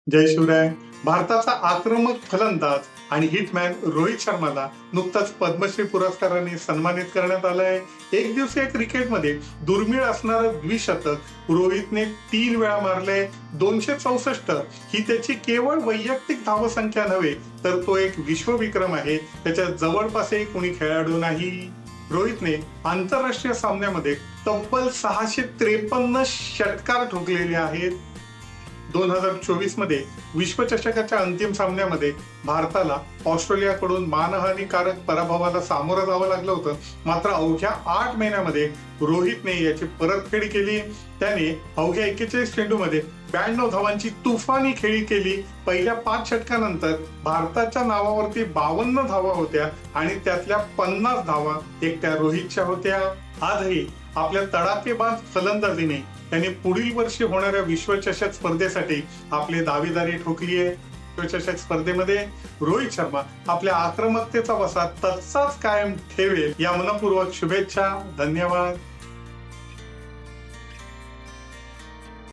जय शिवराय. भारताचा आक्रमक फलंदाज आणि हिटमॅन रोहित शर्माला नुकताच पद्मश्री पुरस्काराने सन्मानित करण्यात आलंय. एक दिवसीय क्रिकेटमध्ये दुर्मिळ असणारं द्विशतक रोहितने 3 वेळा मारलंय. 264 ही त्याची केवळ वैयक्तिक धावसंख्या नव्हे, तर तो एक विश्वविक्रम आहे. त्याच्या जवळपासही कोणी खेळाडू नाही. रोहितने आंतरराष्ट्रीय सामन्यामध्ये तब्बल 653 षटकार ठोकलेले आहेत. 2024 मध्ये विश्वचषकाच्या अंतिम सामन्यामध्ये भारताला ऑस्ट्रेलियाकडून मानहानीकारक पराभवाला सामोरं जावं लागलं होतं. मात्र अवघ्या 8 महिन्यामध्ये रोहितने याची परतफेड केली. त्याने अवघ्या 41 चेंडूमध्ये 92 धावांची तुफानी खेळी केली. पहिल्या 5 षटकानंतर भारताच्या नावावरती 52 धावा होत्या आणि त्यातल्या 50 धावा एकट्या रोहितच्या होत्या. आजही आपल्या तडाखेबाज फलंदाजीने त्यांनी पुढील वर्षी होणाऱ्या विश्वचषक स्पर्धेसाठी आपली दावेदारी ठोकली आहे. विश्वचषक स्पर्धेमध्ये रोहित शर्मा आपल्या आक्रमकतेचा वसा तसाच कायम ठेवेल या मनपूर्वक शुभेच्छा. धन्यवाद.